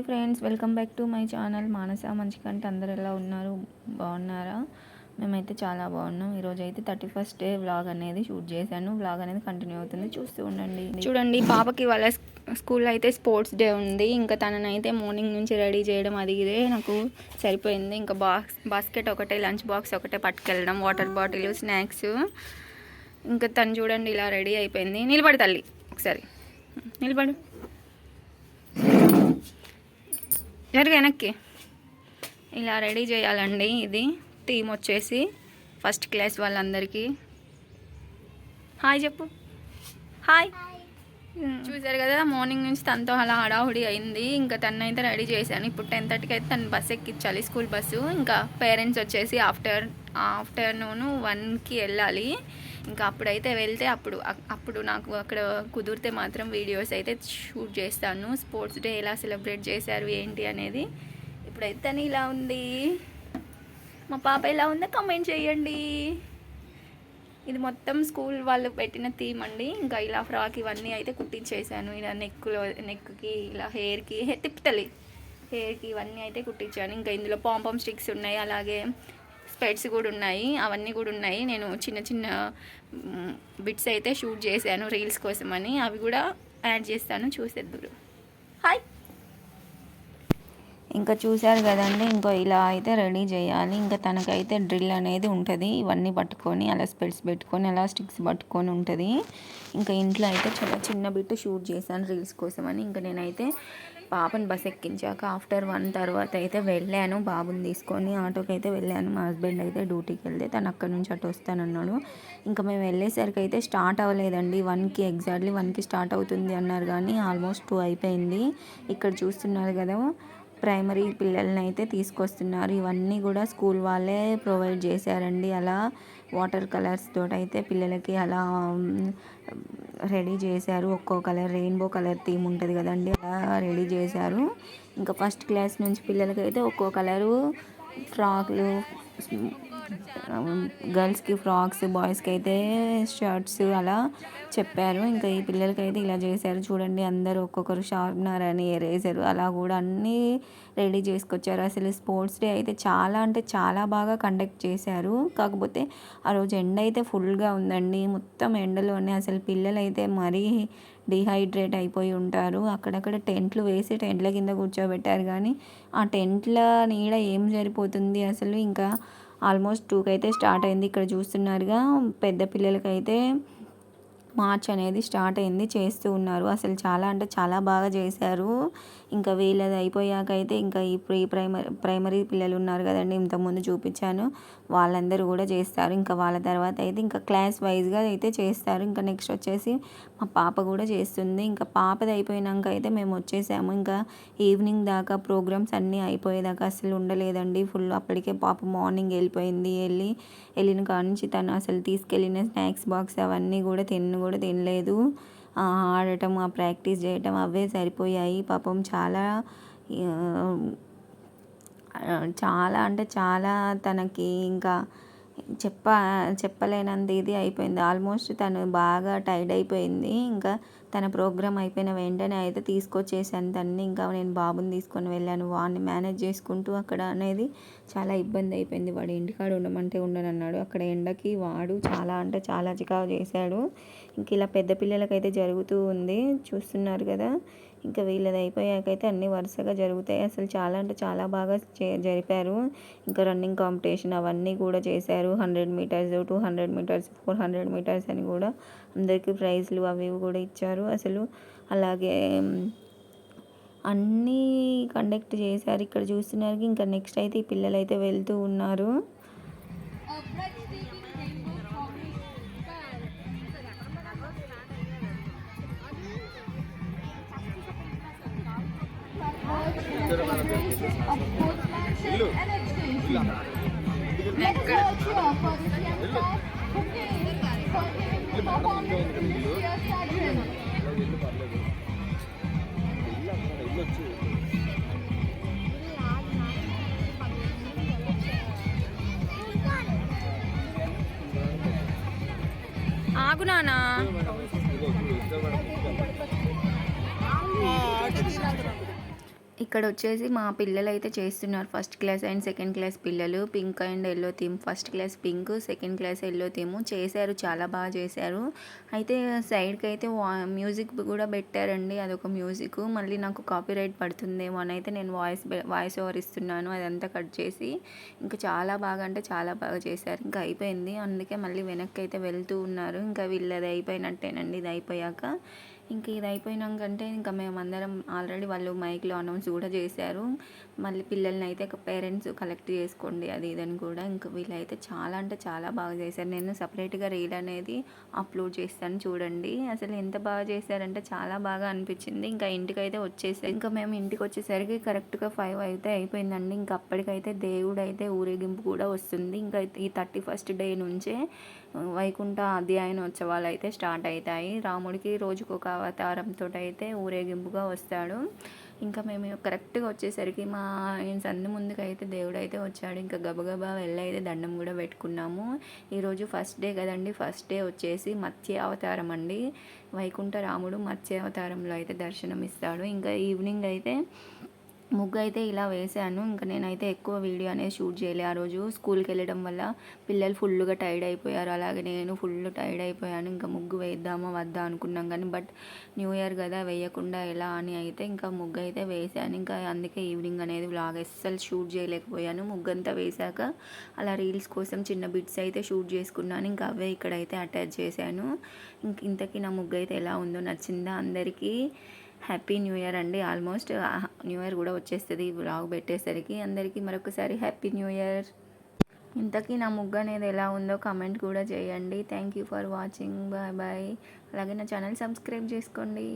Friends, welcome back to my channel Manasa Manchikanti. అందరు ఎలా ఉన్నారు? బాగున్నారా? మేమైతే చాలా బాగున్నాం. ఈరోజు అయితే 31st డే వ్లాగ్ అనేది షూట్ చేశాను. వ్లాగ్ అనేది కంటిన్యూ అవుతుంది, చూస్తూ ఉండండి. చూడండి, పాపకి వాళ్ళ స్కూల్లో అయితే స్పోర్ట్స్ డే ఉంది. ఇంకా తననైతే మార్నింగ్ నుంచి రెడీ చేయడం అది ఇదే నాకు సరిపోయింది. ఇంకా బాస్కెట్ ఒకటే, లంచ్ బాక్స్ ఒకటే పట్టుకెళ్ళడం, వాటర్ బాటిల్, స్నాక్స్. ఇంకా తను చూడండి ఇలా రెడీ అయిపోయింది. నిలబడి తల్లి, ఒకసారి నిలబడు, జరుగు వెనక్కి. ఇలా రెడీ చేయాలండి. ఇది టీం వచ్చేసి ఫస్ట్ క్లాస్ వాళ్ళందరికీ హాయ్ చెప్పు. హాయ్. చూసారు కదా, మార్నింగ్ నుంచి తనతో అలా హడావుడి అయింది. ఇంకా తనైతే రెడీ చేశాను. ఇప్పుడు 10:30కి అయితే తను బస్సు ఎక్కించాలి, స్కూల్ బస్సు. ఇంకా పేరెంట్స్ వచ్చేసి ఆఫ్టర్నూన్ 1కి వెళ్ళాలి. ఇంకా అప్పుడైతే వెళ్తే అప్పుడు నాకు అక్కడ కుదిరితే మాత్రం వీడియోస్ అయితే షూట్ చేస్తాను. స్పోర్ట్స్ డే ఎలా సెలబ్రేట్ చేశారు ఏంటి అనేది. ఇప్పుడైతే తను ఇలా ఉంది. మా పాప ఎలా ఉందో కామెంట్ చేయండి. ఇది మొత్తం స్కూల్ వాళ్ళు పెట్టిన థీమ్ అండి. ఇంకా ఇలా ఫ్రాక్ ఇవన్నీ అయితే కుట్టించేసాను. ఇలా నెక్కి ఇలా హెయిర్కి తిప్పుతలి హెయిర్కి ఇవన్నీ అయితే కుట్టించాను. ఇంకా ఇందులో పాంపామ్ స్టిక్స్ ఉన్నాయి, అలాగే స్పెట్స్ కూడా ఉన్నాయి, అవన్నీ కూడా ఉన్నాయి. నేను చిన్న చిన్న బిట్స్ అయితే షూట్ చేశాను రీల్స్ కోసమని. అవి కూడా యాడ్ చేస్తాను, చూసేద్దురు. హాయ్. ఇంకా చూశారు కదండి. ఇంకో ఇలా అయితే రెడీ చేయాలి. ఇంకా తనకైతే డ్రిల్ అనేది ఉంటుంది. ఇవన్నీ పట్టుకొని అలా స్పెట్స్ పెట్టుకొని అలా స్టిక్స్ పట్టుకొని ఉంటుంది. ఇంకా ఇంట్లో అయితే చాలా చిన్న బిట్ షూట్ చేశాను రీల్స్ కోసమని. ఇంకా నేనైతే పాపని బస్ ఎక్కించాక ఆఫ్టర్ 1 తర్వాత అయితే వెళ్ళాను. బాబుని తీసుకొని ఆటోకి అయితే వెళ్ళాను. మా హస్బెండ్ అయితే డ్యూటీకి వెళ్తే తను అక్కడి నుంచి అటు వస్తానన్నాడు. ఇంకా మేము వెళ్ళేసరికి అయితే స్టార్ట్ అవ్వలేదండి. 1కి ఎగ్జాక్ట్లీ 1కి స్టార్ట్ అవుతుంది అన్నారు, కానీ ఆల్మోస్ట్ 2 అయిపోయింది. ఇక్కడ చూస్తున్నారు కదా, ప్రైమరీ పిల్లల్ని అయితే తీసుకొస్తున్నారు. ఇవన్నీ కూడా స్కూల్ వాళ్ళే ప్రొవైడ్ చేశారండి. అలా వాటర్ కలర్స్ తోటి అయితే పిల్లలకి అలా రెడీ చేశారు. ఒక్కో కలర్, రెయిన్బో కలర్ థీమ్ ఉంటుంది కదండి, అలా రెడీ చేశారు. ఇంకా ఫస్ట్ క్లాస్ నుంచి పిల్లలకైతే ఒక్కో కలరు ఫ్రాక్లు, గర్ల్స్కి ఫ్రాక్స్, బాయ్స్కి అయితే షర్ట్స్ అలా చెప్పారు. ఇంకా ఈ పిల్లలకైతే ఇలా చేశారు. చూడండి, అందరూ ఒక్కొక్కరు షార్ప్నర్ అని, ఎరేజర్ అలా కూడా అన్నీ రెడీ చేసుకొచ్చారు. అసలు స్పోర్ట్స్ డే అయితే చాలా అంటే చాలా బాగా కండక్ట్ చేశారు. కాకపోతే ఆ రోజు ఎండ అయితే ఫుల్గా ఉందండి. మొత్తం ఎండలోనే అసలు పిల్లలు అయితే మరీ డిహైడ్రేట్ అయిపోయి ఉంటారు. అక్కడక్కడ టెంట్లు వేసి టెంట్ల కింద కూర్చోబెట్టారు, కానీ ఆ టెంట్ల నీడ ఏం సరిపోతుంది అసలు. ఇంకా ఆల్మోస్ట్ 2కి అయితే స్టార్ట్ అయింది. ఇక్కడ చూస్తున్నారుగా, పెద్ద పిల్లలకైతే మార్చ్ అనేది స్టార్ట్ అయింది, చేస్తూ ఉన్నారు. అసలు చాలా అంటే చాలా బాగా చేశారు. ఇంకా వీళ్ళది అయిపోయాక అయితే ఇంకా ఈ ప్రైమరీ పిల్లలు ఉన్నారు కదండి, ఇంతకుముందు చూపించాను, వాళ్ళందరూ కూడా చేస్తారు. ఇంకా వాళ్ళ తర్వాత అయితే ఇంకా క్లాస్ వైజ్గా అయితే చేస్తారు. ఇంకా నెక్స్ట్ వచ్చేసి మా పాప కూడా చేస్తుంది. ఇంకా పాపది అయిపోయినాక అయితే మేము వచ్చేసాము. ఇంకా ఈవినింగ్ దాకా ప్రోగ్రామ్స్ అన్నీ అయిపోయేదాకా అసలు ఉండలేదండి, ఫుల్. అప్పటికే పాప మార్నింగ్ వెళ్ళిపోయింది. వెళ్ళిన కాడ నుంచి తను అసలు తీసుకెళ్ళిన స్నాక్స్ బాక్స్ అవన్నీ కూడా తినలేదు. ఆడటం, ఆ ప్రాక్టీస్ చేయటం అవే సరిపోయాయి. పాపం చాలా అంటే చాలా తనకి ఇంకా చెప్పలేనంత ఇది అయిపోయింది. ఆల్మోస్ట్ తను బాగా టైర్డ్ అయిపోయింది. ఇంకా తన ప్రోగ్రామ్ అయిపోయిన వెంటనే అయితే తీసుకొచ్చేసాను తన్ని. ఇంకా నేను బాబుని తీసుకొని వెళ్ళాను. వాడిని మేనేజ్ చేసుకుంటూ అక్కడ అనేది చాలా ఇబ్బంది అయిపోయింది. వాడు ఇంటికాడ ఉండమంటే ఉండనన్నాడు. అక్కడ ఎండకి వాడు చాలా అంటే చాలా చికాకు చేశాడు. ఇంక ఇలా పెద్ద పిల్లలకైతే జరుగుతూ ఉంది, చూస్తున్నారు కదా. ఇంకా వీళ్ళది అయిపోయాకైతే అన్నీ వరుసగా జరుగుతాయి. అసలు చాలా అంటే చాలా బాగా జరిపారు. ఇంకా రన్నింగ్ కాంపిటీషన్ అవన్నీ కూడా చేశారు. 100 మీటర్స్, 200 మీటర్స్, 400 మీటర్స్ అని కూడా అందరికీ ప్రైజ్లు అవి కూడా ఇచ్చారు. అసలు అలాగే అన్నీ కండక్ట్ చేశారు. ఇక్కడ చూస్తున్నారు. ఇంకా నెక్స్ట్ అయితే ఈ పిల్లలు అయితే వెళ్తూ ఉన్నారు. ఆగు నానా. ఇక్కడ వచ్చేసి మా పిల్లలు అయితే చేస్తున్నారు, first class and second class పిల్లలు. Pink and yellow theme, first class pink, second class yellow theme చేశారు, చాలా బాగా చేశారు. అయితే సైడ్కి అయితే మ్యూజిక్ కూడా పెట్టారండి, అదొక మ్యూజిక్. మళ్ళీ నాకు కాపీరైట్ పడుతుందేమో అని అయితే నేను వాయిస్ ఓవర్ ఇస్తున్నాను, అదంతా కట్ చేసి. ఇంకా చాలా బాగా అంటే చాలా బాగా చేశారు. ఇంకా అయిపోయింది, అందుకే మళ్ళీ వెనక్కి అయితే వెళ్తూ ఉన్నారు. ఇంకా వీళ్ళది అయిపోయినట్టేనండి, ఇది అయిపోయాక. ఇంక ఇది అయిపోయినాకంటే ఇంకా మేమందరం ఆల్రెడీ వాళ్ళు మైక్లో అనౌన్స్ కూడా చేశారు, మళ్ళీ పిల్లల్ని అయితే పేరెంట్స్ కలెక్ట్ చేసుకోండి అది ఇదని కూడా. ఇంకా వీళ్ళైతే చాలా అంటే చాలా బాగా చేశారు. నేను సపరేట్గా రీల్ అనేది అప్లోడ్ చేస్తాను చూడండి. అసలు ఎంత బాగా చేశారంటే చాలా బాగా అనిపించింది. ఇంకా ఇంటికైతే వచ్చేసారు. ఇంకా మేము ఇంటికి వచ్చేసరికి కరెక్ట్గా 5 అయితే అయిపోయిందండి. ఇంకా అప్పటికైతే దేవుడు అయితే ఊరేగింపు కూడా వస్తుంది. ఇంకా ఈ 31st డే నుంచే వైకుంఠ అధ్యయనోత్సవాలు అయితే స్టార్ట్ అవుతాయి. రాముడికి రోజుకొక అవతారంతో అయితే ఊరేగింపుగా వస్తాడు. ఇంకా మేము కరెక్ట్గా వచ్చేసరికి మా సందు ముందుకైతే దేవుడు అయితే వచ్చాడు. ఇంకా గబగబా వెళ్ళైతే దండం కూడా పెట్టుకున్నాము. ఈరోజు ఫస్ట్ డే కదండి, ఫస్ట్ డే వచ్చేసి మత్స్య అవతారం అండి. వైకుంఠ రాముడు మత్స్య అవతారంలో అయితే దర్శనం ఇస్తాడు. ఇంకా ఈవినింగ్ అయితే ముగ్గు అయితే ఇలా వేసాను. ఇంకా నేనైతే ఎక్కువ వీడియో అనేది షూట్ చేయలే. ఆ రోజు స్కూల్కి వెళ్ళడం వల్ల పిల్లలు ఫుల్గా టైర్డ్ అయిపోయారు, అలాగే నేను ఫుల్ టైర్డ్ అయిపోయాను. ఇంకా ముగ్గు వేద్దామా వద్దా అనుకున్నాం కానీ బట్ న్యూ ఇయర్ కదా వేయకుండా ఎలా అని అయితే ఇంకా ముగ్గు అయితే వేసాను. ఇంకా అందుకే ఈవినింగ్ అనేది వ్లాగ్ అస్సలు షూట్ చేయలేకపోయాను. ముగ్గు అంతా వేసాక అలా రీల్స్ కోసం చిన్న బిట్స్ అయితే షూట్ చేసుకున్నాను. ఇంకా అవే ఇక్కడైతే అటాచ్ చేశాను. ఇంతకీ నా ముగ్గు అయితే ఎలా ఉందో, నచ్చిందా అందరికీ? హ్యాపీ న్యూ ఇయర్ అండి. ఆల్మోస్ట్ న్యూ ఇయర్ కూడా వచ్చేస్తుంది వ్లాగ్ పెట్టేసరికి. అందరికీ మరొకసారి హ్యాపీ న్యూ ఇయర్. ఇంతకీ నా ముగ్గు అనేది ఎలా ఉందో కామెంట్ కూడా చేయండి. Thank you for watching, bye bye. అలాగే నా ఛానల్ సబ్స్క్రైబ్ చేసుకోండి.